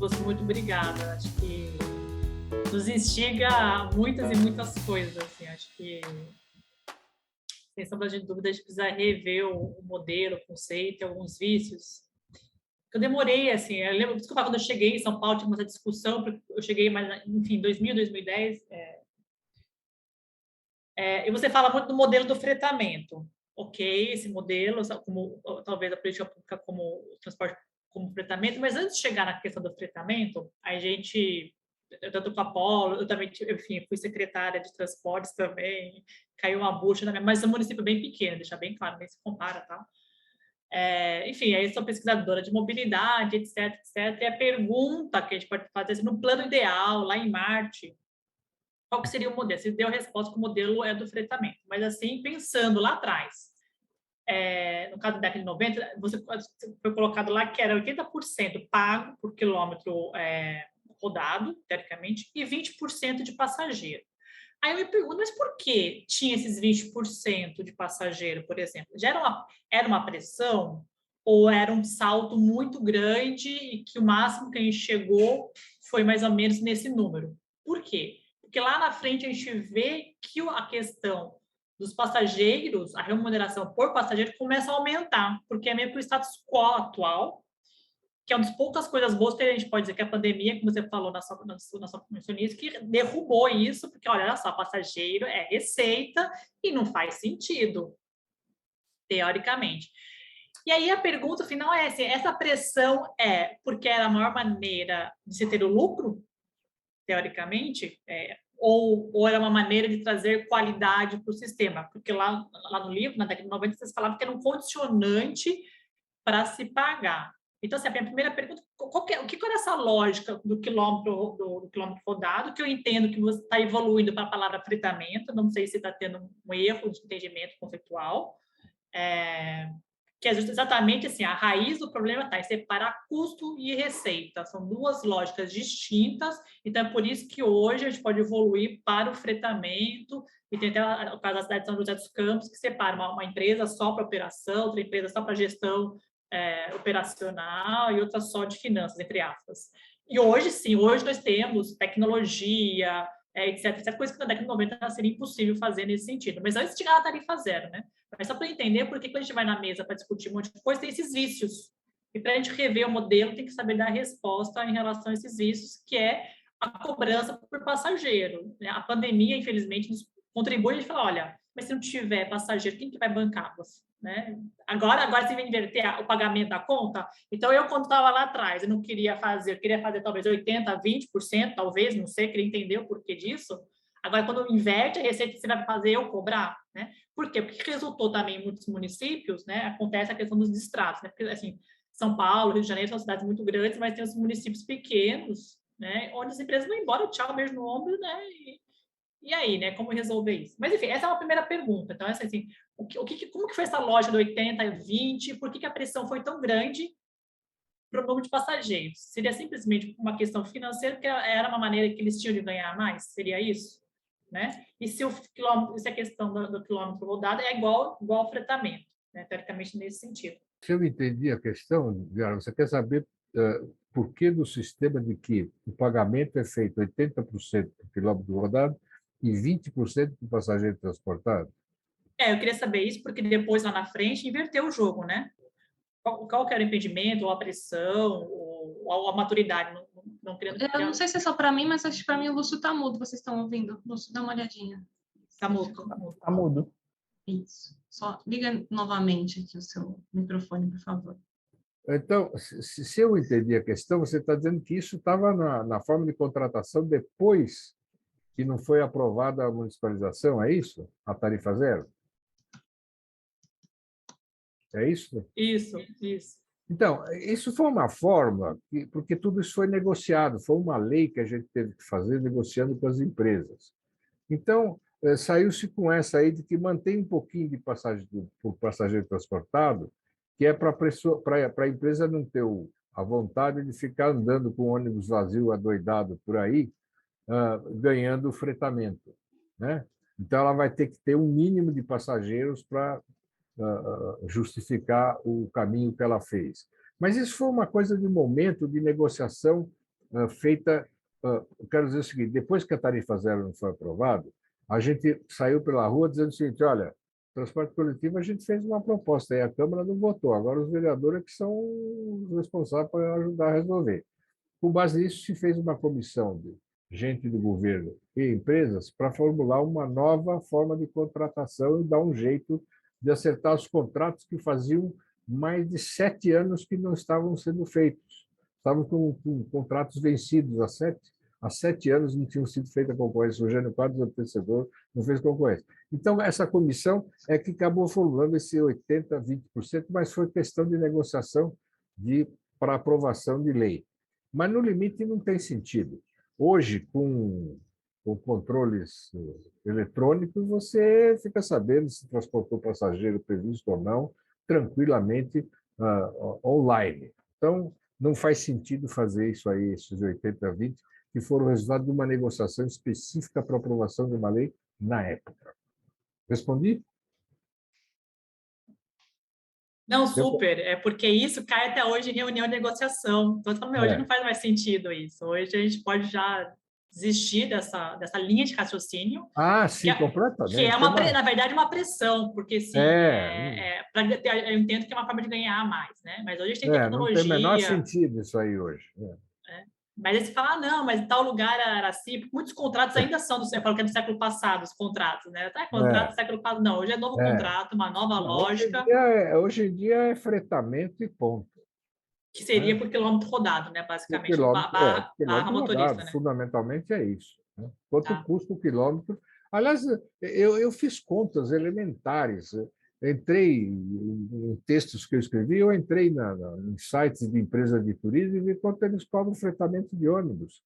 Muito obrigada. Acho que nos instiga a muitas e muitas coisas. Assim. Acho que, sem sombra de dúvida, a gente precisa rever o modelo, o conceito, alguns vícios. Eu demorei, assim, eu lembro, desculpa, quando eu cheguei em São Paulo, tinha essa discussão, porque eu cheguei, mas, enfim, em 2000, 2010, e você fala muito do modelo do fretamento. Ok, esse modelo, como talvez a política pública como o transporte como fretamento, mas antes de chegar na questão do fretamento, a gente, eu tanto com a Polo, eu também, enfim, fui secretária de transportes também, caiu uma bucha na minha, mas é um município bem pequeno, deixar bem claro, nem se compara, tá? Enfim, aí sou pesquisadora de mobilidade, etc, etc. E a pergunta que a gente pode fazer, assim, no plano ideal, lá em Marte, qual que seria o modelo? Você deu a resposta que o modelo é do fretamento. Mas, assim, pensando lá atrás, no caso da década de 90, você foi colocado lá que era 80% pago por quilômetro rodado, teoricamente, e 20% de passageiro. Aí eu me pergunto, mas por que tinha esses 20% de passageiro, por exemplo? Já era uma pressão ou era um salto muito grande e que o máximo que a gente chegou foi mais ou menos nesse número? Por quê? Porque lá na frente a gente vê que a questão dos passageiros, a remuneração por passageiro começa a aumentar, porque é meio que o status quo atual, que é uma das poucas coisas boas que a gente pode dizer que a pandemia, como você falou na sua mencionista, que derrubou isso, porque olha só, passageiro é receita e não faz sentido, teoricamente. E aí a pergunta final é assim, essa pressão é porque era a maior maneira de se ter o lucro, teoricamente, ou era uma maneira de trazer qualidade para o sistema? Porque lá no livro, na década de 90, vocês falavam que era um condicionante para se pagar. Então, assim, a minha primeira pergunta, o que era essa lógica do quilômetro rodado, que eu entendo que você está evoluindo para a palavra fritamento, não sei se está tendo um erro de entendimento conceitual, que é exatamente assim, a raiz do problema está em separar custo e receita. São duas lógicas distintas, então é por isso que hoje a gente pode evoluir para o fretamento, e tem até o caso da cidade de São José dos Campos, que separa uma empresa só para operação, outra empresa só para gestão operacional e outra só de finanças, entre aspas. E hoje, sim, hoje nós temos tecnologia, etc, etc, coisa que na década de 90 seria impossível fazer nesse sentido. Mas antes de chegar na tarifa zero, né? Mas só para entender por que quando a gente vai na mesa para discutir um monte de coisa, tem esses vícios. E para a gente rever o modelo, tem que saber dar resposta em relação a esses vícios, que é a cobrança por passageiro. Né? A pandemia, infelizmente, nos contribui, a gente fala, olha, mas se não tiver passageiro, quem que vai bancar você? Né? Agora você vai inverter o pagamento da conta. Então, eu, quando estava lá atrás, eu não queria fazer, eu queria fazer talvez 80%, 20%, talvez, não sei, queria entender o porquê disso. Agora, quando inverte a receita, você vai fazer eu cobrar, né? Por quê? Porque resultou também em muitos municípios, né? Acontece a questão dos distratos, né? Porque, assim, São Paulo, Rio de Janeiro são cidades muito grandes, mas tem os municípios pequenos, né? Onde as empresas vão embora, tchau, mesmo no ombro, né? E aí, né? Como resolver isso? Mas, enfim, essa é uma primeira pergunta. Então, assim, como que foi essa lógica do 80 e 20? Por que a pressão foi tão grande para o número de passageiros? Seria simplesmente uma questão financeira, que era uma maneira que eles tinham de ganhar mais? Seria isso? Né? E se a questão do quilômetro rodado é igual ao fretamento, né? Teoricamente nesse sentido. Se eu entendi a questão, Viara, você quer saber por que do sistema de que o pagamento é feito 80% por quilômetro rodado e 20% do passageiro transportado? Eu queria saber isso, porque depois, lá na frente, inverteu o jogo, né? Qual que era o impedimento, ou a pressão, ou a maturidade? Não querendo... Eu não sei se é só para mim, mas acho que para mim o Lúcio está mudo. Vocês estão ouvindo? Lúcio, dá uma olhadinha. Está mudo. Tá mudo. Isso. Só liga novamente aqui o seu microfone, por favor. Então, se eu entendi a questão, você está dizendo que isso estava na forma de contratação depois que não foi aprovada a municipalização, é isso? A tarifa zero? É isso? Isso. Então, isso foi uma forma, porque tudo isso foi negociado, foi uma lei que a gente teve que fazer negociando com as empresas. Então, saiu-se com essa aí de que mantém um pouquinho de passagem por passageiro transportado, que é para a empresa não ter a vontade de ficar andando com o ônibus vazio, adoidado por aí, ganhando o fretamento, né? Então, ela vai ter que ter um mínimo de passageiros para justificar o caminho que ela fez. Mas isso foi uma coisa de momento de negociação feita. Eu quero dizer o seguinte: depois que a tarifa zero não foi aprovada, a gente saiu pela rua dizendo o seguinte: olha, transporte coletivo, a gente fez uma proposta, e a Câmara não votou, agora os vereadores é que são os responsáveis para ajudar a resolver. Com base nisso, se fez uma comissão de gente do governo e empresas para formular uma nova forma de contratação e dar um jeito de acertar os contratos que faziam mais de 7 anos que não estavam sendo feitos. Estavam com contratos vencidos há 7 anos não tinham sido feita a concorrência. O Jânio Quadros, o vencedor, não fez concorrência. Então, essa comissão é que acabou formulando esse 80%, 20%, mas foi questão de negociação para aprovação de lei. Mas, no limite, não tem sentido. Hoje, com controles eletrônicos, você fica sabendo se transportou passageiro previsto ou não, tranquilamente, online. Então, não faz sentido fazer isso aí, esses 80-20, que foram resultado de uma negociação específica para aprovação de uma lei na época. Respondi? Não, super. É porque isso cai até hoje em reunião de negociação. Então, hoje não faz mais sentido isso. Hoje a gente pode já desistir dessa linha de raciocínio. Sim, completamente. Que é, na verdade, uma pressão, porque, sim, eu entendo que é uma forma de ganhar mais, né? Mas hoje a gente tem tecnologia... Não tem o menor sentido isso aí hoje. Mas aí você fala, não, mas tal lugar era assim, muitos contratos ainda são eu falo que é do século passado, os contratos, né? Contrato do século passado, não, hoje é novo contrato, uma nova lógica. Hoje em dia é fretamento e ponto. Que seria por quilômetro rodado, né? Basicamente, quilômetro motorista, rodado, né? Fundamentalmente é isso. Né? Quanto custa o quilômetro? Aliás, eu fiz contas elementares. Entrei em textos que eu escrevi, eu entrei em sites de empresas de turismo e vi quanto eles cobram fretamento de ônibus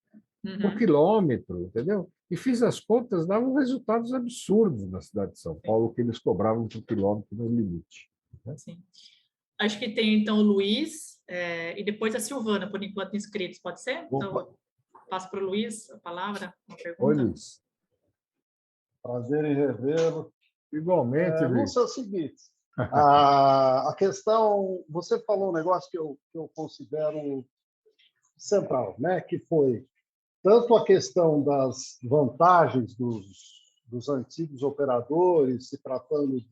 por quilômetro, entendeu? E fiz as contas, davam resultados absurdos na cidade de São Paulo, que eles cobravam por quilômetro no limite. Né? Sim. Acho que tem, então, o Luiz e depois a Silvana, por enquanto, inscritos. Pode ser? Então, passo para o Luiz a palavra, uma pergunta. Oi, Luiz. Prazer em revê-lo. Igualmente, Luiz. Lúcio, é o seguinte, a questão... Você falou um negócio que eu considero central, né? Que foi tanto a questão das vantagens dos antigos operadores, se tratando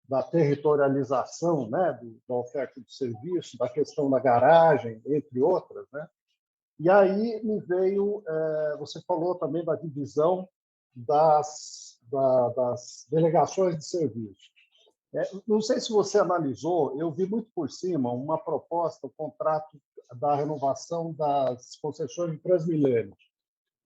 da territorialização, né? Da oferta de serviço, da questão da garagem, entre outras, né? E aí me veio... você falou também da divisão das delegações de serviço. Não sei se você analisou, eu vi muito por cima uma proposta, o contrato da renovação das concessões de Transmilênio,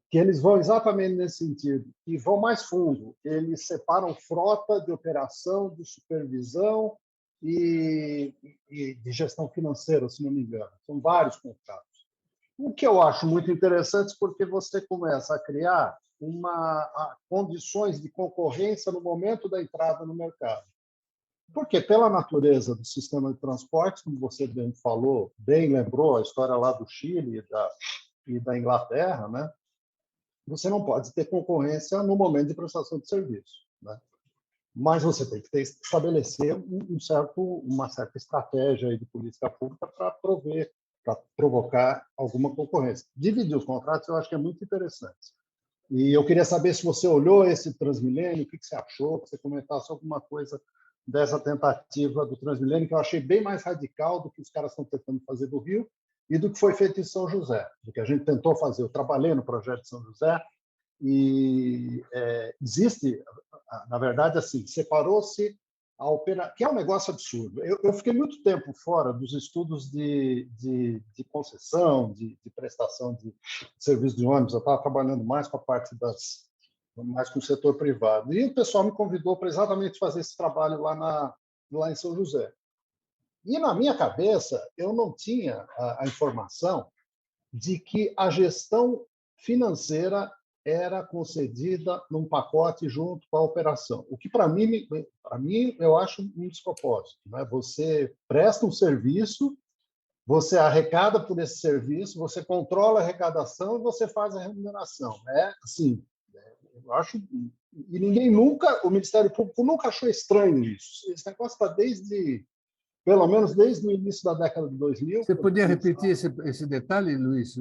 que eles vão exatamente nesse sentido, e vão mais fundo. Eles separam frota de operação, de supervisão e de gestão financeira, se não me engano. São vários contratos. O que eu acho muito interessante, porque você começa a criar condições de concorrência no momento da entrada no mercado. Porque, pela natureza do sistema de transporte, como você bem falou, bem lembrou a história lá do Chile e da Inglaterra, né? Você não pode ter concorrência no momento de prestação de serviço, né? Mas você tem que estabelecer uma certa estratégia de política pública para provocar alguma concorrência. Dividir os contratos eu acho que é muito interessante. E eu queria saber se você olhou esse Transmilênio, o que você achou, que você comentasse alguma coisa dessa tentativa do Transmilênio, que eu achei bem mais radical do que os caras estão tentando fazer do Rio e do que foi feito em São José, do que a gente tentou fazer. Eu trabalhei no projeto de São José e existe, na verdade, assim, separou-se a operação, que é um negócio absurdo. Eu fiquei muito tempo fora dos estudos de concessão, de prestação de serviço de ônibus. Eu estava trabalhando mais com a parte mais com o setor privado. E o pessoal me convidou para exatamente fazer esse trabalho lá em São José. E, na minha cabeça, eu não tinha a informação de que a gestão financeira era concedida num pacote junto com a operação. O que, para mim, eu acho um despropósito. Né? Você presta um serviço, você arrecada por esse serviço, você controla a arrecadação e você faz a remuneração. Assim, eu acho... E ninguém nunca... O Ministério Público nunca achou estranho isso. Esse negócio está desde pelo menos desde o início da década de 2000. Você podia repetir esse detalhe, Luiz?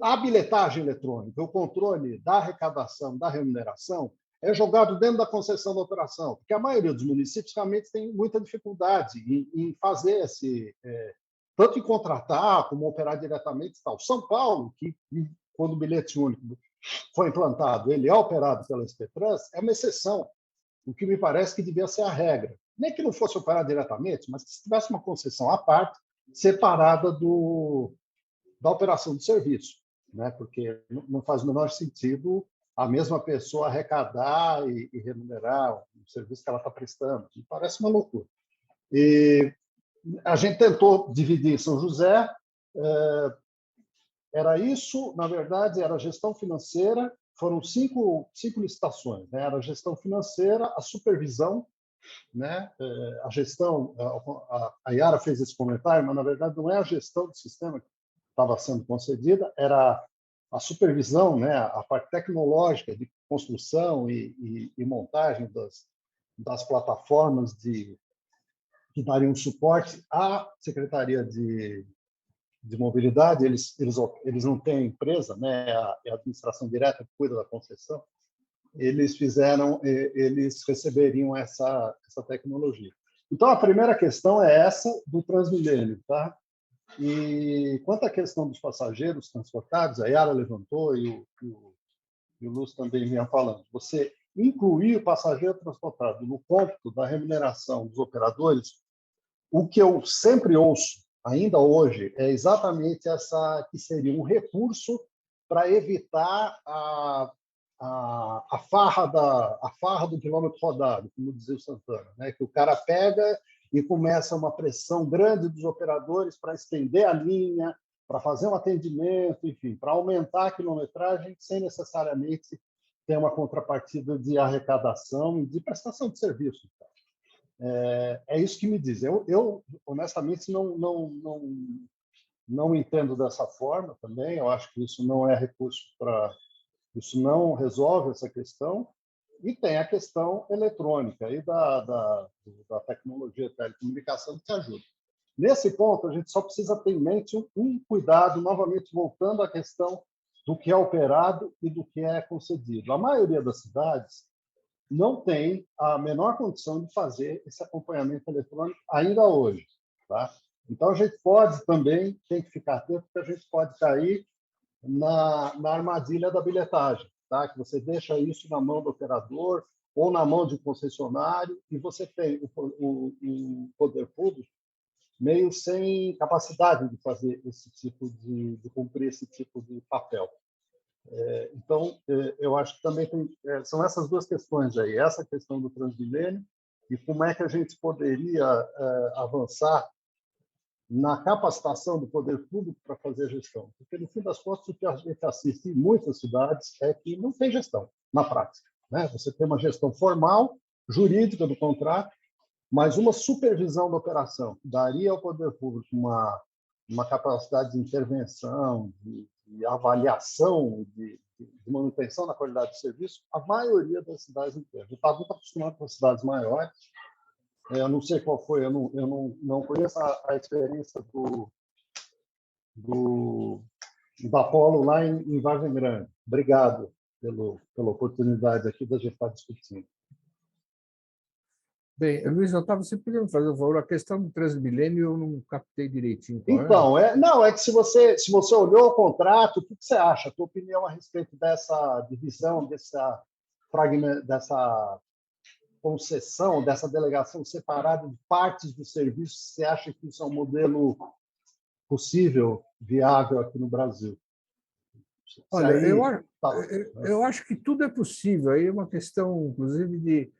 A bilhetagem eletrônica, o controle da arrecadação, da remuneração, é jogado dentro da concessão da operação, porque a maioria dos municípios realmente tem muita dificuldade em fazer tanto em contratar como operar diretamente e tal. São Paulo, que quando o bilhete único foi implantado, ele é operado pela SP-Trans, é uma exceção, o que me parece que devia ser a regra. Nem que não fosse operado diretamente, mas que se tivesse uma concessão à parte, separada da operação do serviço, né? Porque não faz o menor sentido a mesma pessoa arrecadar e remunerar o serviço que ela está prestando. Me parece uma loucura. E a gente tentou dividir em São José. Era isso, na verdade, era a gestão financeira. Foram cinco licitações, né? Era a gestão financeira, a supervisão, né? A gestão, a Yara fez esse comentário, mas na verdade não é a gestão do sistema que estava sendo concedida, era a supervisão, né? A parte tecnológica de construção e montagem das plataformas que dariam suporte à Secretaria de Mobilidade. Eles não têm empresa, né? É a administração direta que cuida da concessão. Eles receberiam essa tecnologia. Então, a primeira questão é essa do Transmilênio, tá? E quanto à questão dos passageiros transportados, a Yara levantou e o Lúcio também vinha falando, você incluir o passageiro transportado no cômputo da remuneração dos operadores, o que eu sempre ouço, ainda hoje, é exatamente essa que seria um recurso para evitar a farra do quilômetro rodado, como dizia o Santana, né? Que o cara pega e começa uma pressão grande dos operadores para estender a linha, para fazer um atendimento, enfim, para aumentar a quilometragem sem necessariamente ter uma contrapartida de arrecadação e de prestação de serviço. É isso que me diz. Eu honestamente, não entendo dessa forma também. Eu acho que isso não é recurso para... Isso não resolve essa questão. E tem a questão eletrônica e da tecnologia de telecomunicação que ajuda. Nesse ponto, a gente só precisa ter em mente um cuidado, novamente voltando à questão do que é operado e do que é concedido. A maioria das cidades não tem a menor condição de fazer esse acompanhamento eletrônico ainda hoje, tá? Então, a gente tem que ficar atento, porque a gente pode cair na armadilha da bilhetagem, tá? Que você deixa isso na mão do operador ou na mão de um concessionário e você tem o poder público meio sem capacidade de fazer de cumprir esse tipo de papel. Então, eu acho que também são essas duas questões aí, essa questão do Transmilênio e como é que a gente poderia avançar na capacitação do poder público para fazer a gestão. Porque, no fim das contas, o que a gente assiste em muitas cidades é que não tem gestão na prática, né? Você tem uma gestão formal, jurídica do contrato, mas uma supervisão da operação que daria ao poder público uma capacidade de intervenção, de avaliação, de manutenção da qualidade do serviço, a maioria das cidades não tem. A gente está muito acostumado com as cidades maiores. Eu não sei qual foi, eu não conheço a experiência da Apollo lá em Vargem Grande. Obrigado pela oportunidade aqui da gente estar discutindo. Bem, Luiz Otávio, você podia me fazer um favor? A questão do Transmilênio eu não captei direitinho. Então, é que se você olhou o contrato, o que você acha? A tua opinião a respeito dessa divisão, dessa concessão, dessa delegação separada de partes do serviço, você acha que isso é um modelo possível, viável aqui no Brasil? Olha, eu acho que tudo é possível. Aí é uma questão, inclusive,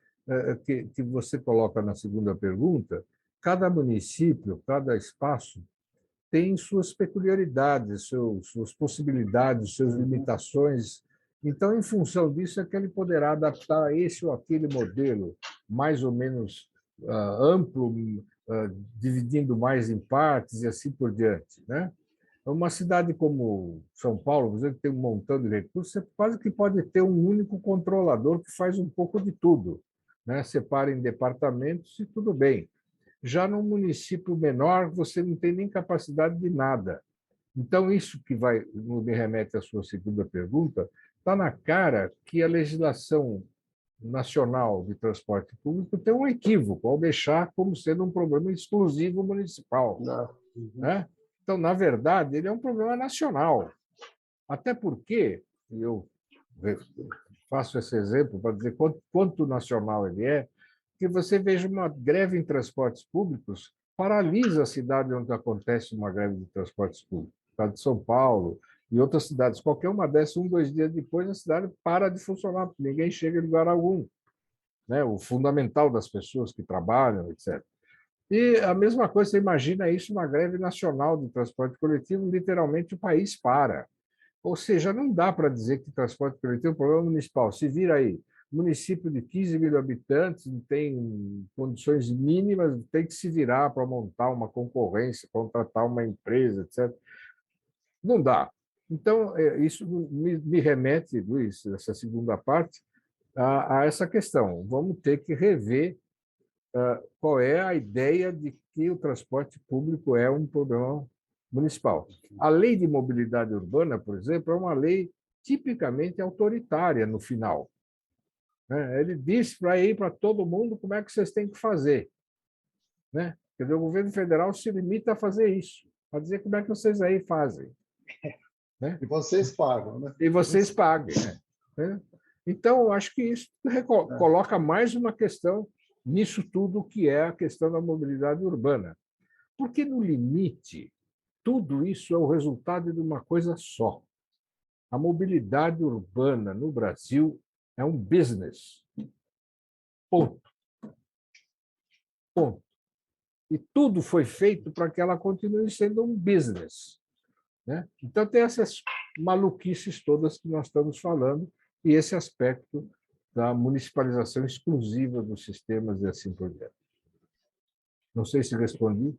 que você coloca na segunda pergunta. Cada município, cada espaço tem suas peculiaridades, suas possibilidades, suas limitações. Então, em função disso, é que ele poderá adaptar esse ou aquele modelo mais ou menos amplo, dividindo mais em partes e assim por diante, né? Uma cidade como São Paulo, por exemplo, que tem um montão de recursos, você quase que pode ter um único controlador que faz um pouco de tudo, né? Separa em departamentos e tudo bem. Já num município menor, você não tem nem capacidade de nada. Então, isso que me remete à sua segunda pergunta, está na cara que a legislação nacional de transporte público tem um equívoco ao deixar como sendo um problema exclusivo municipal, né? Então, na verdade, ele é um problema nacional. Até porque, eu faço esse exemplo para dizer quanto nacional ele é, que você veja uma greve em transportes públicos, paralisa a cidade onde acontece uma greve de transportes públicos, a cidade de São Paulo e outras cidades. Qualquer uma dessas, 2 dias depois, a cidade para de funcionar, porque ninguém chega em lugar algum, né? O fundamental das pessoas que trabalham, etc. E a mesma coisa, você imagina isso numa greve nacional de transporte coletivo, literalmente o país para. Ou seja, não dá para dizer que transporte coletivo é um problema municipal. Se vira aí, município de 15 mil habitantes, não tem condições mínimas, tem que se virar para montar uma concorrência, contratar uma empresa, etc. Não dá. Então, isso me remete, Luiz, essa segunda parte, a essa questão. Vamos ter que rever qual é a ideia de que o transporte público é um problema municipal. A lei de mobilidade urbana, por exemplo, é uma lei tipicamente autoritária no final, né? Ele diz para ir para todo mundo como é que vocês têm que fazer, né? Quer dizer, o governo federal se limita a fazer isso, a dizer como é que vocês aí fazem, né? E vocês pagam, né? E vocês paguem, né? Então, eu acho que isso coloca mais uma questão nisso tudo, que é a questão da mobilidade urbana. Porque, no limite, tudo isso é o resultado de uma coisa só. A mobilidade urbana no Brasil é um business. Ponto. Ponto. E tudo foi feito para que ela continue sendo um business, né? Então, tem essas maluquices todas que nós estamos falando e esse aspecto da municipalização exclusiva dos sistemas e assim por diante. Não sei se respondi.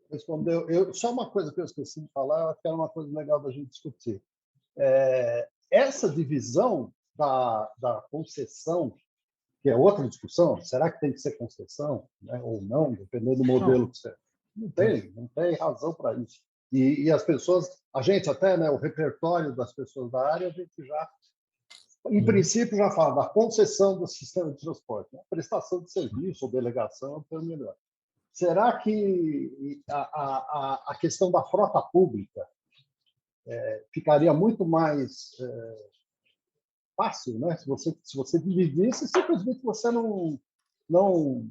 Respondeu. Só uma coisa que eu esqueci de falar, que era uma coisa legal da gente discutir. Essa divisão da concessão, que é outra discussão, será que tem que ser concessão, né, ou não, dependendo do modelo que você... Não tem razão para isso. E as pessoas, a gente até, né, o repertório das pessoas da área, a gente já, em princípio, já fala da concessão do sistema de transporte, né? Prestação de serviço ou delegação, é melhor. Será que a questão da frota pública ficaria muito mais fácil, né? Se você dividisse, simplesmente você não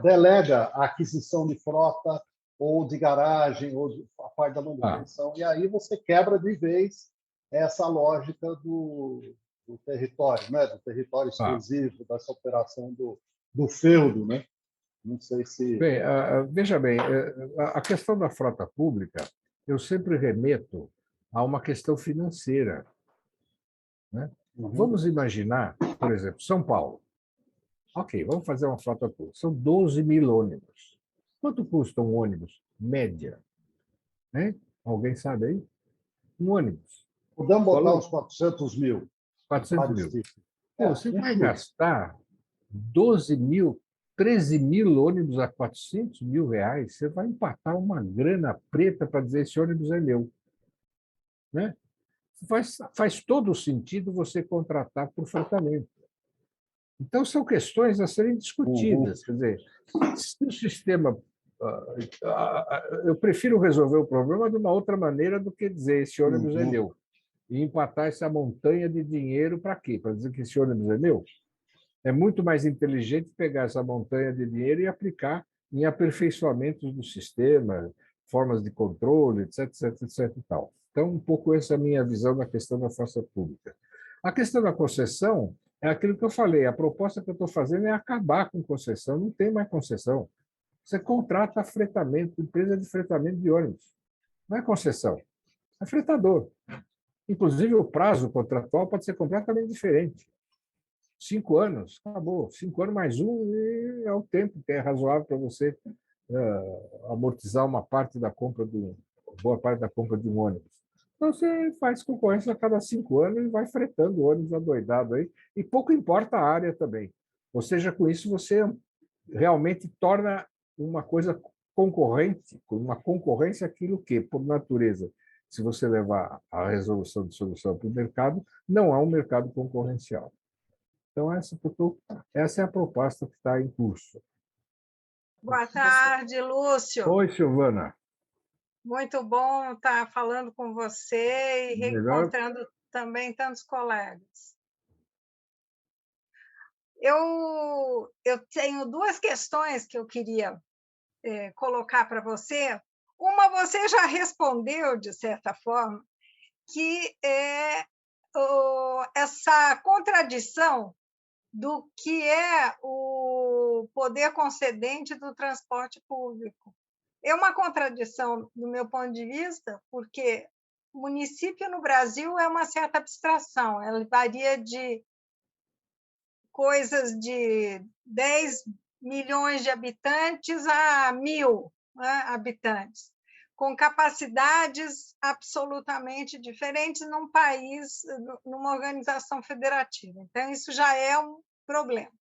delega a aquisição de frota ou de garagem ou a parte da manutenção, e aí você quebra de vez essa lógica do território, né? Do território exclusivo, dessa operação do feudo, né? Não sei se... Bem, veja bem, a questão da frota pública, eu sempre remeto a uma questão financeira, né? Vamos imaginar, por exemplo, São Paulo. Ok, vamos fazer uma frota pública. São 12 mil ônibus. Quanto custa um ônibus? Média. Né? Alguém sabe aí? Um ônibus. Podemos botar uns 400 mil. 400 mil. Então, você vai gastar 12 mil, 13 mil ônibus a 400 mil reais, você vai empatar uma grana preta para dizer esse ônibus é meu. Né? Faz todo sentido você contratar por fretamento. Então, são questões a serem discutidas. Quer dizer, se o sistema... Eu prefiro resolver o problema de uma outra maneira do que dizer esse ônibus é meu. E empatar essa montanha de dinheiro para quê? Para dizer que esse ônibus é meu? É muito mais inteligente pegar essa montanha de dinheiro e aplicar em aperfeiçoamentos do sistema, formas de controle, etc, etc, etc e tal. Então, um pouco essa é a minha visão da questão da força pública. A questão da concessão é aquilo que eu falei. A proposta que eu estou fazendo é acabar com concessão. Não tem mais concessão. Você contrata fretamento, empresa de fretamento de ônibus. Não é concessão, é fretador. Inclusive, o prazo contratual pode ser completamente diferente. 5 anos, acabou. 5 anos mais um e é o tempo que é razoável para você amortizar uma parte da compra boa parte da compra de um ônibus. Então, você faz concorrência a cada 5 anos e vai fretando o ônibus adoidado aí. E pouco importa a área também. Ou seja, com isso, você realmente torna uma coisa concorrente, uma concorrência, aquilo que, por natureza, se você levar a resolução de solução para o mercado, não há um mercado concorrencial. Então, essa é a proposta que está em curso. Boa tarde, Lúcio. Oi, Silvana. Muito bom estar falando com você e reencontrando também tantos colegas. Eu tenho duas questões que eu queria colocar para você. Uma você já respondeu, de certa forma, que é essa contradição do que é o poder concedente do transporte público. É uma contradição, do meu ponto de vista, porque o município no Brasil é uma certa abstração, ela varia de coisas de 10 milhões de habitantes a 1.000, né, habitantes, com capacidades absolutamente diferentes num país, numa organização federativa. Então, isso já é um problema.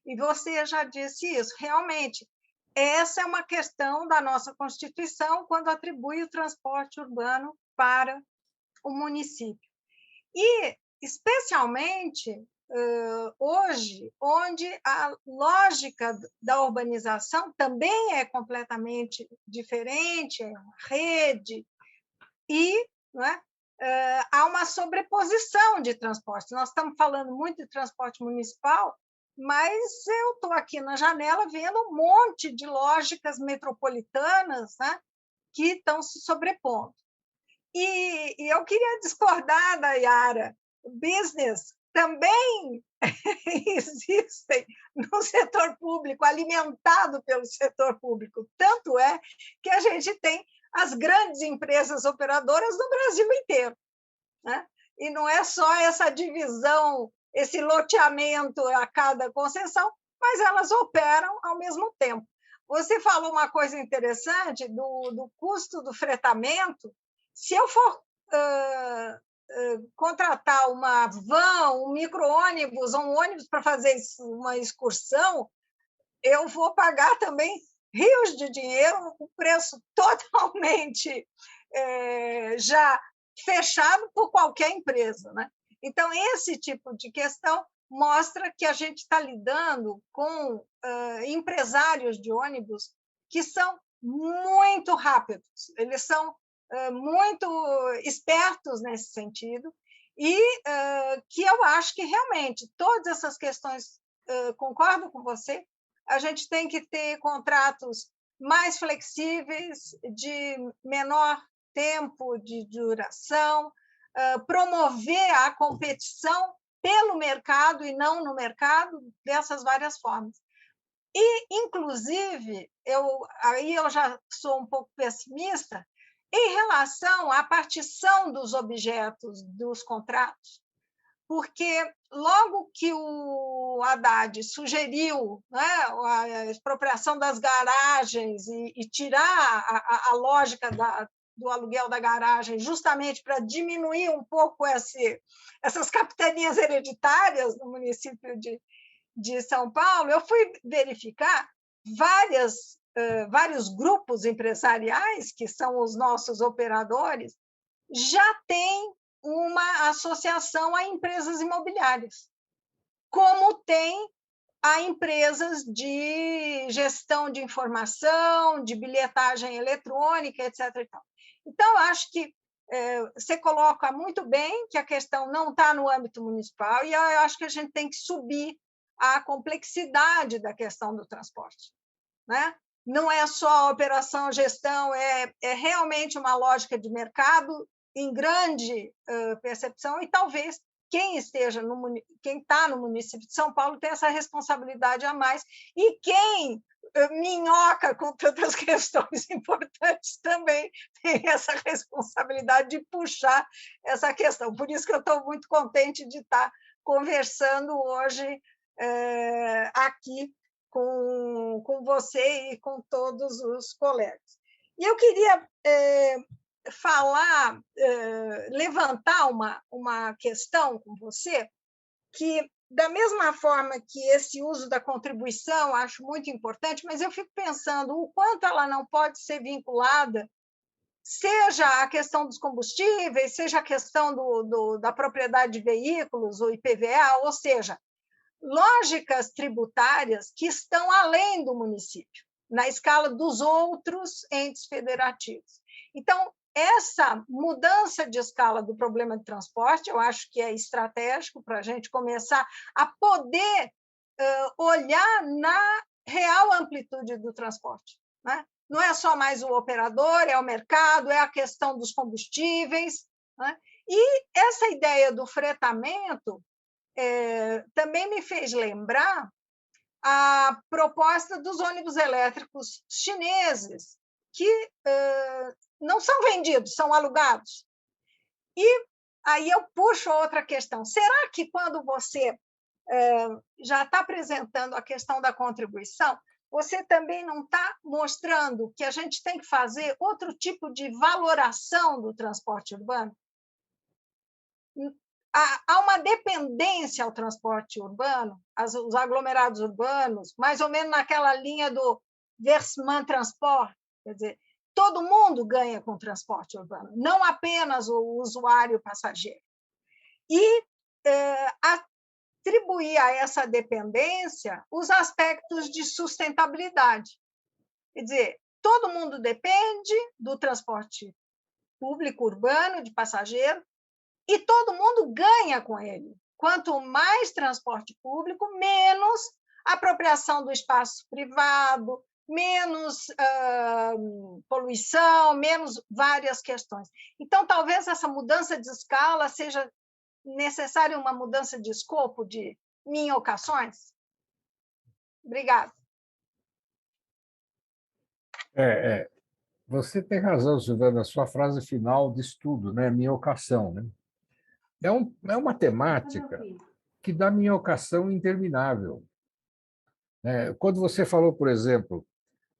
E você já disse isso. Realmente, essa é uma questão da nossa Constituição, quando atribui o transporte urbano para o município. E, especialmente, hoje, onde a lógica da urbanização também é completamente diferente, é uma rede, e não é, há uma sobreposição de transporte. Nós estamos falando muito de transporte municipal, mas eu estou aqui na janela vendo um monte de lógicas metropolitanas, né, que estão se sobrepondo. E eu queria discordar da Yara. O business também existem no setor público, alimentado pelo setor público. Tanto é que a gente tem as grandes empresas operadoras no Brasil inteiro, né? E não é só essa divisão, esse loteamento a cada concessão, mas elas operam ao mesmo tempo. Você falou uma coisa interessante do custo do fretamento. Se eu for contratar uma van, um micro-ônibus ou um ônibus para fazer uma excursão, eu vou pagar também rios de dinheiro, um preço totalmente já fechado por qualquer empresa, né? Então, esse tipo de questão mostra que a gente está lidando com empresários de ônibus que são muito rápidos, eles são muito espertos nesse sentido, e que eu acho que realmente todas essas questões, concordo com você, a gente tem que ter contratos mais flexíveis, de menor tempo de duração, promover a competição pelo mercado e não no mercado, dessas várias formas. E, inclusive, aí eu já sou um pouco pessimista, em relação à partição dos objetos dos contratos, porque logo que o Haddad sugeriu, né, a expropriação das garagens e tirar a lógica do aluguel da garagem, justamente para diminuir um pouco essas capitanias hereditárias no município de São Paulo, eu fui verificar vários grupos empresariais, que são os nossos operadores, já têm uma associação a empresas imobiliárias, como tem a empresas de gestão de informação, de bilhetagem eletrônica, etc. Então, acho que você coloca muito bem que a questão não está no âmbito municipal, e eu acho que a gente tem que subir a complexidade da questão do transporte, né? Não é só a operação, a gestão, é realmente uma lógica de mercado em grande percepção, e talvez quem está no município de São Paulo tem essa responsabilidade a mais, e quem minhoca com tantas questões importantes também tem essa responsabilidade de puxar essa questão. Por isso que eu estou muito contente de estar conversando hoje aqui com você e com todos os colegas. E eu queria levantar uma questão com você, que da mesma forma que esse uso da contribuição acho muito importante, mas eu fico pensando o quanto ela não pode ser vinculada, seja a questão dos combustíveis, seja a questão da propriedade de veículos, o IPVA, ou seja, lógicas tributárias que estão além do município, na escala dos outros entes federativos. Então, essa mudança de escala do problema de transporte, eu acho que é estratégico para a gente começar a poder olhar na real amplitude do transporte, né? Não é só mais o operador, é o mercado, é a questão dos combustíveis, né? E essa ideia do fretamento também me fez lembrar a proposta dos ônibus elétricos chineses, que não são vendidos, são alugados. E aí eu puxo outra questão. Será que quando você já está apresentando a questão da contribuição, você também não está mostrando que a gente tem que fazer outro tipo de valoração do transporte urbano? Há uma dependência ao transporte urbano, os aglomerados urbanos, mais ou menos naquela linha do versement transport, quer dizer, todo mundo ganha com o transporte urbano, não apenas o usuário passageiro. E atribuir a essa dependência os aspectos de sustentabilidade. Quer dizer, todo mundo depende do transporte público urbano de passageiro e todo mundo ganha com ele. Quanto mais transporte público, menos apropriação do espaço privado, menos poluição, menos várias questões. Então, talvez essa mudança de escala seja necessária uma mudança de escopo de minhocações? Obrigada. Você tem razão, Silvana, a sua frase final diz tudo, né? Minhocação, né? É uma temática que dá minhocação interminável. Quando você falou, por exemplo,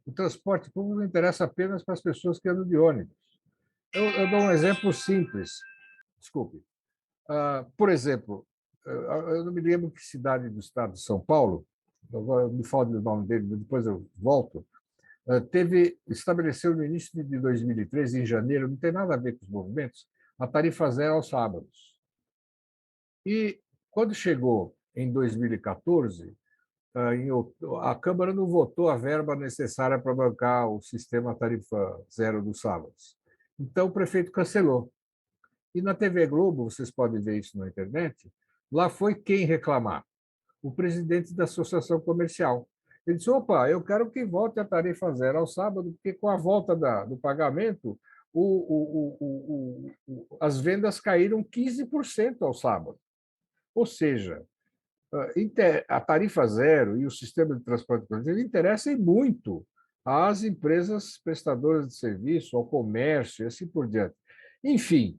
o transporte público não interessa apenas para as pessoas que andam de ônibus. Eu dou um exemplo simples. Desculpe. Por exemplo, eu não me lembro que cidade do estado de São Paulo, agora me falta o nome dele, depois eu volto, estabeleceu no início de 2013, em janeiro, não tem nada a ver com os movimentos, a tarifa zero aos sábados. E, quando chegou em 2014, a Câmara não votou a verba necessária para bancar o sistema tarifa zero dos sábados. Então, o prefeito cancelou. E na TV Globo, vocês podem ver isso na internet, lá foi quem reclamar? O presidente da Associação Comercial. Ele disse, opa, eu quero que volte a tarifa zero ao sábado, porque com a volta do pagamento, as vendas caíram 15% ao sábado. Ou seja, a tarifa zero e o sistema de transporte coletivo interessam muito às empresas prestadoras de serviço, ao comércio e assim por diante. Enfim,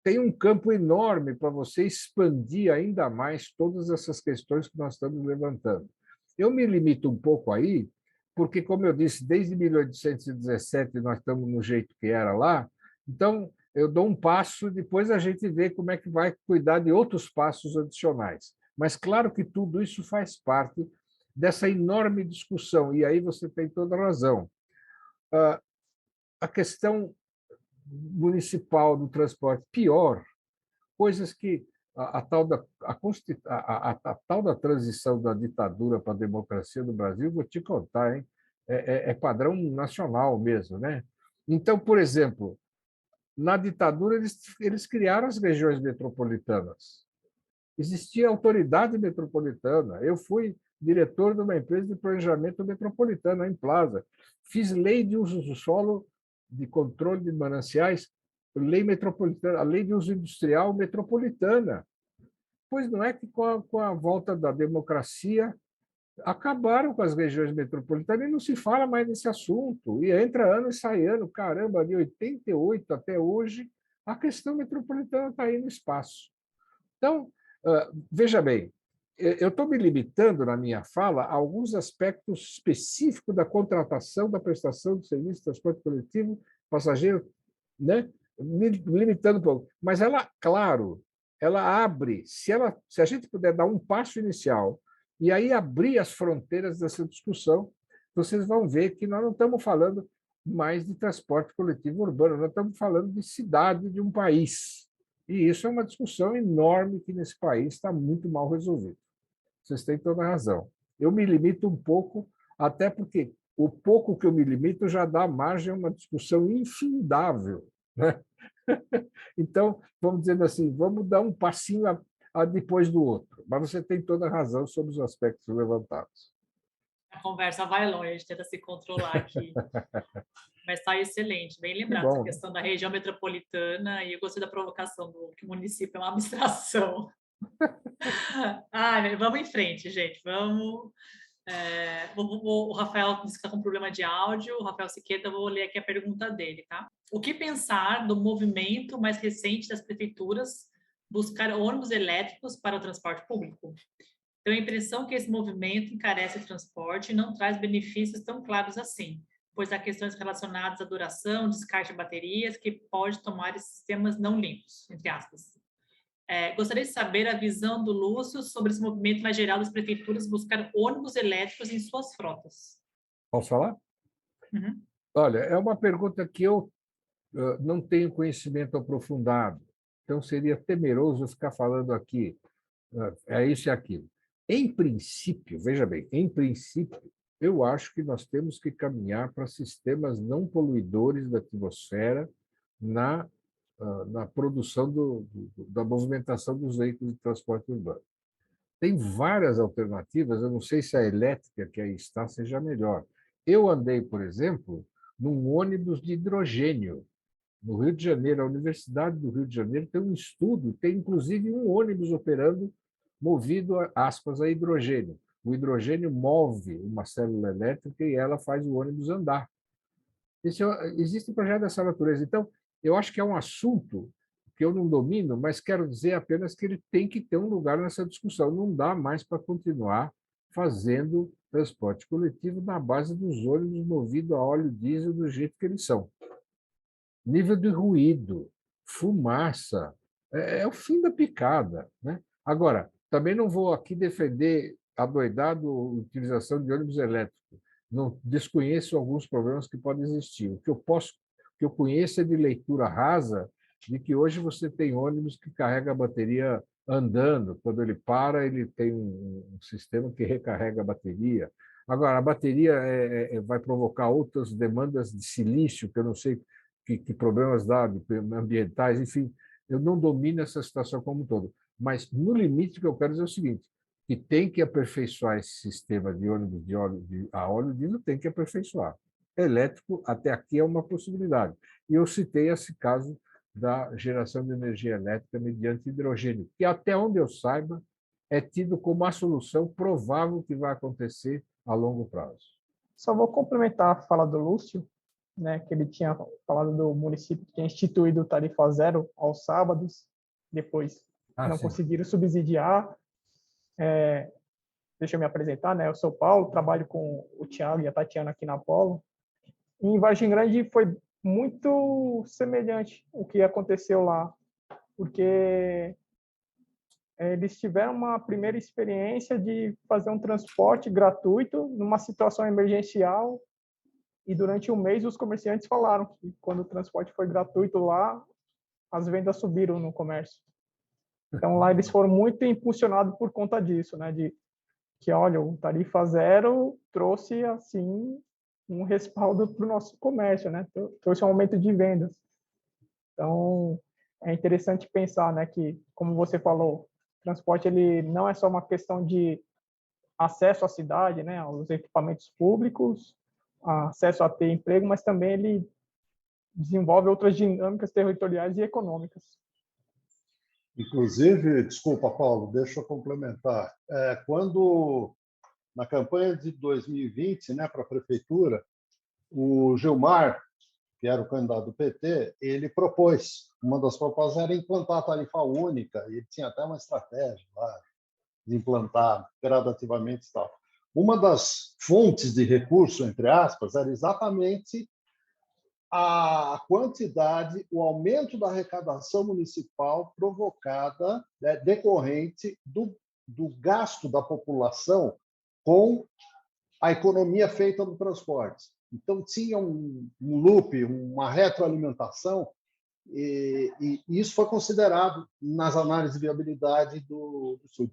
tem um campo enorme para você expandir ainda mais todas essas questões que nós estamos levantando. Eu me limito um pouco aí, porque, como eu disse, desde 1817 nós estamos no jeito que era lá, então eu dou um passo, depois a gente vê como é que vai cuidar de outros passos adicionais. Mas claro que tudo isso faz parte dessa enorme discussão, e aí você tem toda a razão. A questão municipal do transporte, pior, coisas que a tal da transição da ditadura para a democracia no Brasil, vou te contar, hein? É padrão nacional mesmo, né? Então, por exemplo, na ditadura, eles criaram as regiões metropolitanas. Existia autoridade metropolitana. Eu fui diretor de uma empresa de planejamento metropolitano, a Implaza. Fiz lei de uso do solo, de controle de mananciais, lei metropolitana, a lei de uso industrial metropolitana. Pois não é que com a volta da democracia acabaram com as regiões metropolitanas e não se fala mais desse assunto. E entra ano e sai ano, caramba, de 88 até hoje, a questão metropolitana está aí no espaço. Então, veja bem, eu estou me limitando na minha fala a alguns aspectos específicos da contratação, da prestação de serviço de transporte coletivo, passageiro, né? Me limitando um pouco. Mas ela, claro, ela abre, se a gente puder dar um passo inicial e aí abrir as fronteiras dessa discussão, vocês vão ver que nós não estamos falando mais de transporte coletivo urbano, nós estamos falando de cidade de um país. E isso é uma discussão enorme que nesse país está muito mal resolvida. Vocês têm toda a razão. Eu me limito um pouco, até porque o pouco que eu me limito já dá margem a uma discussão infindável, né? Então, vamos dizer assim, vamos dar um passinho a depois do outro. Mas você tem toda a razão sobre os aspectos levantados. A conversa vai longe, a gente tenta se controlar aqui. Mas está excelente, bem lembrado, bom, essa questão da região metropolitana, e eu gostei da provocação do que o município é uma abstração. Vamos em frente, gente, vamos. O Rafael disse que está com problema de áudio, o Rafael Siqueta, eu vou ler aqui a pergunta dele, tá? O que pensar do movimento mais recente das prefeituras buscar ônibus elétricos para o transporte público? Tenho a impressão que esse movimento encarece o transporte e não traz benefícios tão claros assim, pois há questões relacionadas à duração, descarte de baterias, que pode tomar esses sistemas não limpos, entre aspas. Gostaria de saber a visão do Lúcio sobre esse movimento mais geral das prefeituras buscar ônibus elétricos em suas frotas. Posso falar? Uhum. Olha, é uma pergunta que eu não tenho conhecimento aprofundado, então seria temeroso ficar falando aqui, é isso e aquilo. Em princípio, veja bem, em princípio, eu acho que nós temos que caminhar para sistemas não poluidores da atmosfera na produção da movimentação dos veículos de transporte urbano. Tem várias alternativas, eu não sei se a elétrica que aí está seja melhor. Eu andei, por exemplo, num ônibus de hidrogênio, no Rio de Janeiro. A Universidade do Rio de Janeiro tem um estudo, tem inclusive um ônibus operando movido, aspas, a hidrogênio. O hidrogênio move uma célula elétrica e ela faz o ônibus andar. Existe um projeto dessa natureza. Então, eu acho que é um assunto que eu não domino, mas quero dizer apenas que ele tem que ter um lugar nessa discussão. Não dá mais para continuar fazendo transporte coletivo na base dos ônibus movidos a óleo diesel do jeito que eles são. Nível de ruído, fumaça, é o fim da picada, né? Agora, também não vou aqui defender adoidado a utilização de ônibus elétricos. Não desconheço alguns problemas que podem existir. O que eu conheço é de leitura rasa de que hoje você tem ônibus que carrega a bateria andando. Quando ele para, ele tem um sistema que recarrega a bateria. Agora, a bateria vai provocar outras demandas de silício, que eu não sei que problemas dá, ambientais, enfim, eu não domino essa situação como um todo. Mas, no limite, o que eu quero dizer é o seguinte, que tem que aperfeiçoar esse sistema de ônibus a óleo diesel, tem que aperfeiçoar. Elétrico, até aqui, é uma possibilidade. E eu citei esse caso da geração de energia elétrica mediante hidrogênio, que, até onde eu saiba, é tido como a solução provável que vai acontecer a longo prazo. Só vou complementar a fala do Lúcio, né, que ele tinha falado do município que tinha instituído tarifa zero aos sábados, depois não conseguiram subsidiar. Deixa eu me apresentar, né? Eu sou Paulo, trabalho com o Thiago e a Tatiana aqui na Apollo. E em Vargem Grande foi muito semelhante o que aconteceu lá, porque eles tiveram uma primeira experiência de fazer um transporte gratuito numa situação emergencial, e durante um mês os comerciantes falaram que quando o transporte foi gratuito lá, as vendas subiram no comércio. Então lá eles foram muito impulsionados por conta disso, né? De que, olha, o tarifa zero trouxe assim um respaldo para o nosso comércio, né? Trouxe um aumento de vendas. Então é interessante pensar, né, que, como você falou, o transporte ele não é só uma questão de acesso à cidade, né, aos equipamentos públicos, acesso a ter emprego, mas também ele desenvolve outras dinâmicas territoriais e econômicas. Inclusive, desculpa, Paulo, deixa eu complementar. Quando, na campanha de 2020, né, para a prefeitura, o Gilmar, que era o candidato do PT, ele propôs, uma das propostas era implantar a tarifa única, e ele tinha até uma estratégia lá de implantar gradativamente e tal. Uma das fontes de recurso, entre aspas, era exatamente a quantidade, o aumento da arrecadação municipal provocada, né, decorrente do gasto da população com a economia feita no transporte. Então, tinha um loop, uma retroalimentação, e isso foi considerado nas análises de viabilidade do estudo.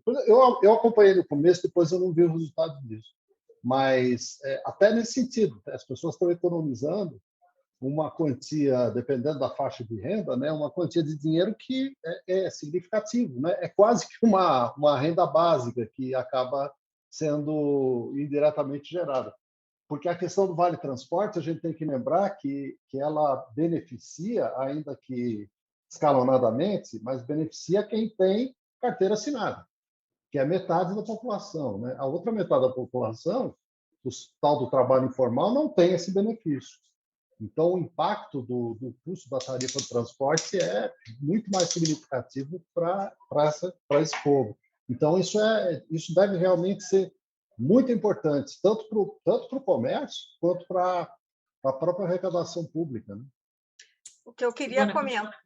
Eu acompanhei no começo, depois eu não vi o resultado disso. Mas, até nesse sentido, as pessoas estão economizando uma quantia, dependendo da faixa de renda, né, uma quantia de dinheiro que é significativo, né? É quase que uma renda básica que acaba sendo indiretamente gerada. Porque a questão do Vale Transporte, a gente tem que lembrar que ela beneficia, ainda que escalonadamente, mas beneficia quem tem carteira assinada, que é metade da população, né? A outra metade da população, o tal do trabalho informal, não tem esse benefício. Então, o impacto do custo da tarifa de transporte é muito mais significativo para esse povo. Então, isso deve realmente ser muito importante, tanto para o comércio quanto para a própria arrecadação pública, né? O que eu queria comentar,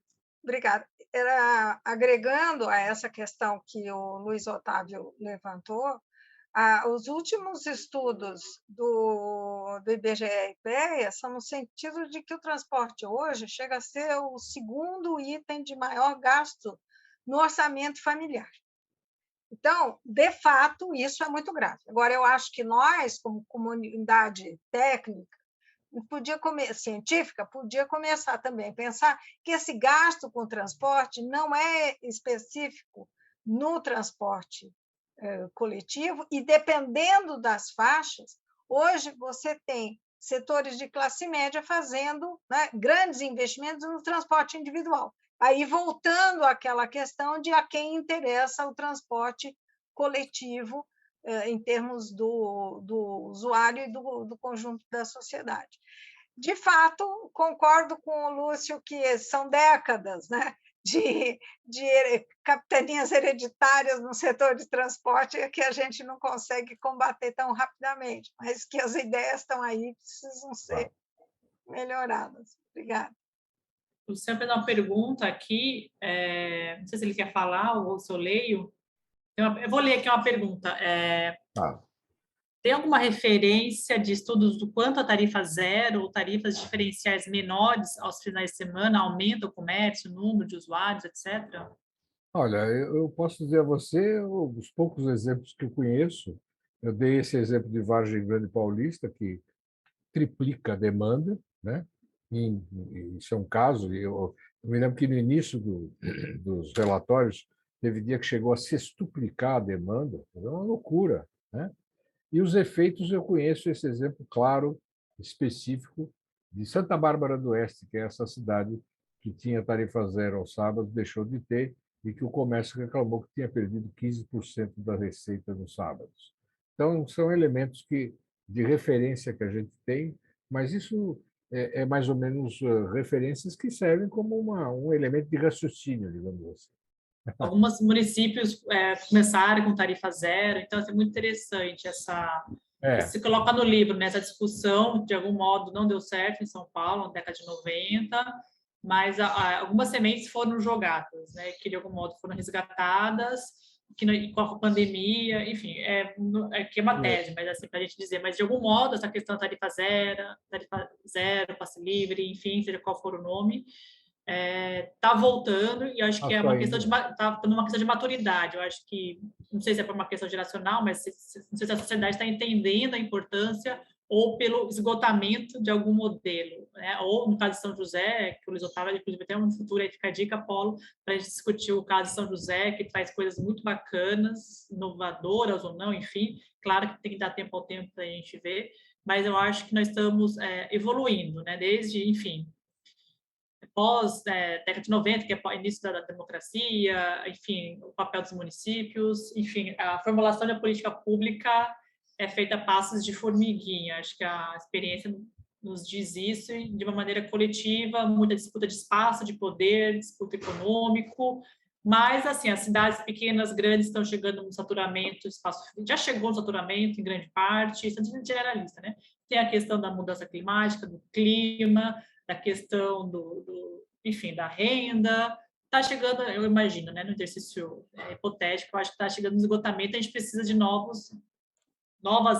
obrigada, era agregando a essa questão que o Luiz Otávio levantou, os últimos estudos do IBGE e IPEA são no sentido de que o transporte hoje chega a ser o segundo item de maior gasto no orçamento familiar. Então, de fato, isso é muito grave. Agora, eu acho que nós, como comunidade técnica, científica, podia começar também a pensar que esse gasto com transporte não é específico no transporte coletivo, e dependendo das faixas, hoje você tem setores de classe média fazendo, né, grandes investimentos no transporte individual. Aí, voltando àquela questão de a quem interessa o transporte coletivo, em termos do usuário e do conjunto da sociedade. De fato, concordo com o Lúcio que são décadas, né, de capitanias hereditárias no setor de transporte que a gente não consegue combater tão rapidamente, mas que as ideias estão aí, precisam ser melhoradas. Obrigada. O senhor fez uma pergunta aqui, não sei se ele quer falar ou se eu leio. Eu vou ler aqui uma pergunta. Tem alguma referência de estudos do quanto a tarifa zero ou tarifas diferenciais menores aos finais de semana aumenta o comércio, o número de usuários, etc.? Olha, eu posso dizer a você os poucos exemplos que eu conheço. Eu dei esse exemplo de Vargem Grande Paulista, que triplica a demanda, né? Isso é um caso. Eu me lembro que no início dos relatórios teve dia que chegou a sextuplicar a demanda. É uma loucura, né? E os efeitos, eu conheço esse exemplo claro, específico, de Santa Bárbara do Oeste, que é essa cidade que tinha tarifa zero aos sábados, deixou de ter, e que o comércio reclamou que tinha perdido 15% da receita nos sábados. Então, são elementos de referência que a gente tem, mas isso é mais ou menos referências que servem como um elemento de raciocínio, digamos assim. Alguns municípios começaram com tarifa zero, então é muito interessante isso se coloca no livro, né? Essa discussão, de algum modo, não deu certo em São Paulo, na década de 90, mas algumas sementes foram jogadas, né? Que de algum modo foram resgatadas, que com a pandemia, enfim, que é uma tese, mas assim, para a gente dizer, mas de algum modo, essa questão da tarifa zero, passe livre, enfim, seja qual for o nome, está voltando, e eu acho que é uma questão uma questão de maturidade. Eu acho que, não sei se é por uma questão geracional, mas não sei se a sociedade está entendendo a importância ou pelo esgotamento de algum modelo, né? Ou no caso de São José, que o Luiz Otávio, inclusive, tem um futuro aí, fica a dica, Paulo, para a gente discutir o caso de São José, que faz coisas muito bacanas, inovadoras ou não, enfim, claro que tem que dar tempo ao tempo para a gente ver, mas eu acho que nós estamos evoluindo, né? Desde, enfim, década de 90, que é o início da democracia, enfim, o papel dos municípios, enfim, a formulação da política pública é feita a passos de formiguinha. Acho que a experiência nos diz isso de uma maneira coletiva, muita disputa de espaço, de poder, disputa econômico, mas, assim, as cidades pequenas, grandes estão chegando no saturamento, já chegou no saturamento, em grande parte, isso é generalista, né? Tem a questão da mudança climática, do clima, da questão enfim, da renda. Está chegando, eu imagino, né, no exercício hipotético, eu acho que está chegando no esgotamento, a gente precisa de novas,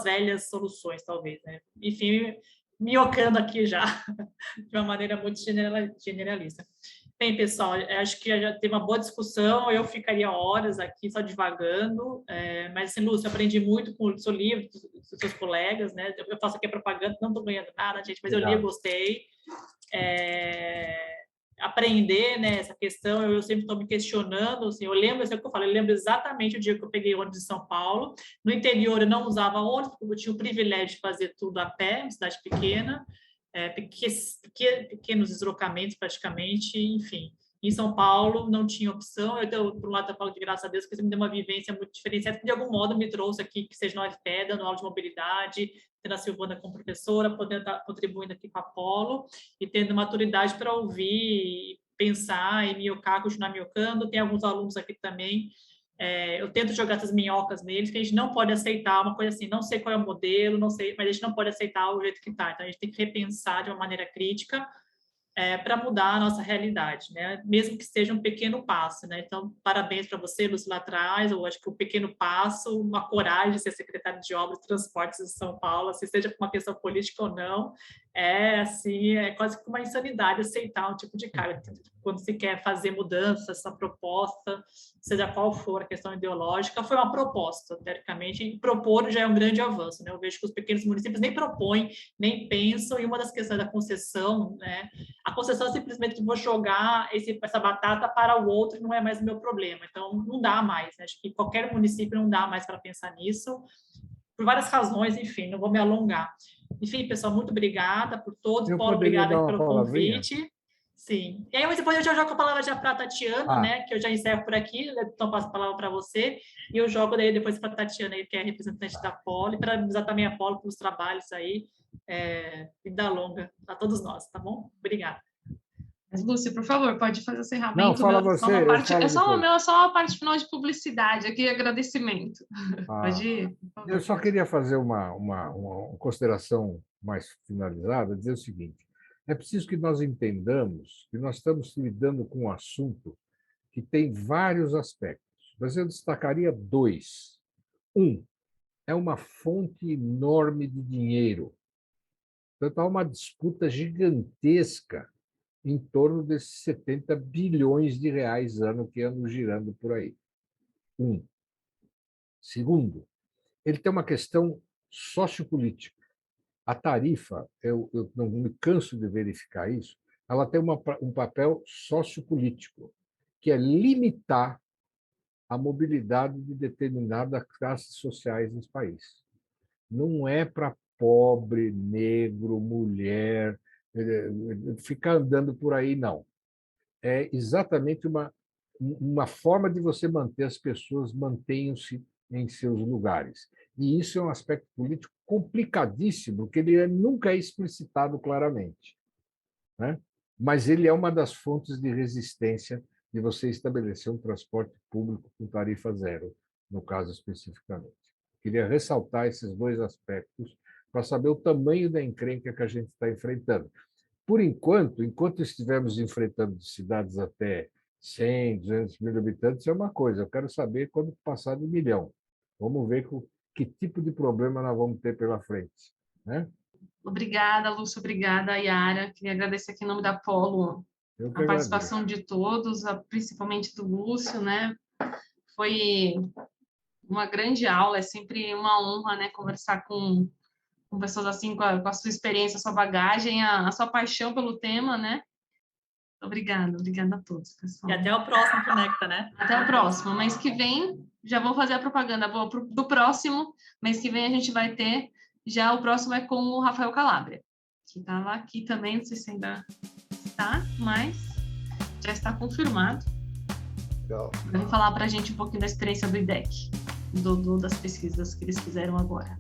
velhas soluções, talvez, né? Enfim, minhocando aqui já, de uma maneira muito generalista. Bem, pessoal, acho que já teve uma boa discussão, eu ficaria horas aqui só divagando, mas, assim, Lúcio, eu aprendi muito com o seu livro, dos seus colegas, né? Eu faço aqui a propaganda, não estou ganhando nada, gente, mas eu li, eu gostei. Aprender, né, essa questão, eu sempre estou me questionando, assim, eu lembro, assim, o que eu falo, eu lembro exatamente o dia que eu peguei ônibus em São Paulo. No interior eu não usava ônibus, porque eu tinha o privilégio de fazer tudo a pé, uma cidade pequena, pequenos deslocamentos praticamente, enfim. Em São Paulo não tinha opção, por um lado eu falo de graças a Deus, que isso me deu uma vivência muito diferenciada, que de algum modo me trouxe aqui, que seja no UFPE, dando aula de mobilidade, tendo a Silvana como professora, podendo estar contribuindo aqui com a Polo, e tendo maturidade para ouvir, pensar e minhocar, continuar minhocando. Tem alguns alunos aqui também, eu tento jogar essas minhocas neles, que a gente não pode aceitar uma coisa assim, não sei qual é o modelo, não sei, mas a gente não pode aceitar o jeito que está, então a gente tem que repensar de uma maneira crítica, para mudar a nossa realidade, né? Mesmo que seja um pequeno passo, né? Então, parabéns para você, Lúcio, lá atrás. Eu acho que o pequeno passo, uma coragem de ser secretário de Obras e Transportes de São Paulo, assim, seja por uma questão política ou não, assim, quase que uma insanidade aceitar um tipo de cargo. Quando se quer fazer mudança, essa proposta, seja qual for a questão ideológica, foi uma proposta, teoricamente, e propor já é um grande avanço, né? Eu vejo que os pequenos municípios nem propõem, nem pensam, e uma das questões da concessão, né? A concessão é simplesmente que vou jogar essa batata para o outro, não é mais o meu problema. Então, não dá mais, né? Acho que qualquer município não dá mais para pensar nisso, por várias razões, enfim, não vou me alongar. Enfim, pessoal, muito obrigada por todos, Paulo, obrigada pelo convite. Sim. E aí, depois eu já jogo a palavra já para a Tatiana, né? Que eu já encerro por aqui, então passo a palavra para você, e eu jogo daí depois para a Tatiana, que é a representante da Polo, e para usar também a Polo para os trabalhos aí, vida longa a todos nós, tá bom? Obrigada. Mas, Lúcia, por favor, pode fazer o encerramento. Não, fala você. Só uma parte final de publicidade aqui, agradecimento. Pode ir. Eu só queria fazer uma consideração mais finalizada, dizer o seguinte: é preciso que nós entendamos que nós estamos lidando com um assunto que tem vários aspectos, mas eu destacaria 2. É uma fonte enorme de dinheiro. Portanto, há uma disputa gigantesca em torno desses 70 bilhões de reais ano que andam girando por aí. 2. Ele tem uma questão sociopolítica. A tarifa, eu não me canso de verificar isso, ela tem um papel sociopolítico, que é limitar a mobilidade de determinadas classes sociais nesse país. Não é para pobre, negro, mulher, ficar andando por aí, não. É exatamente uma forma de você manter as pessoas, mantenham-se em seus lugares. E isso é um aspecto político complicadíssimo, porque ele nunca é explicitado claramente, né? Mas ele é uma das fontes de resistência de você estabelecer um transporte público com tarifa zero, no caso especificamente. Queria ressaltar esses 2 aspectos para saber o tamanho da encrenca que a gente está enfrentando. Por enquanto estivermos enfrentando cidades até 100, 200 mil habitantes, é uma coisa. Eu quero saber quando passar de 1 milhão. Vamos ver que tipo de problema nós vamos ter pela frente, né? Obrigada, Lúcia. Obrigada, Yara. Queria agradecer aqui em nome da Polo a participação de todos, principalmente do Lúcio, né? Foi uma grande aula, é sempre uma honra, né, conversar com pessoas assim, com a sua experiência, a sua bagagem, a sua paixão pelo tema, né? Obrigada a todos, pessoal. E até o próximo Conecta, né? Até o próximo. Mês que vem, já vou fazer a propaganda do próximo. Mês que vem a gente vai ter, já o próximo é com o Rafael Calabria, que estava aqui também, não sei se ainda está, mas já está confirmado. Legal. Vai falar para a gente um pouquinho da experiência do IDEC, das pesquisas que eles fizeram agora.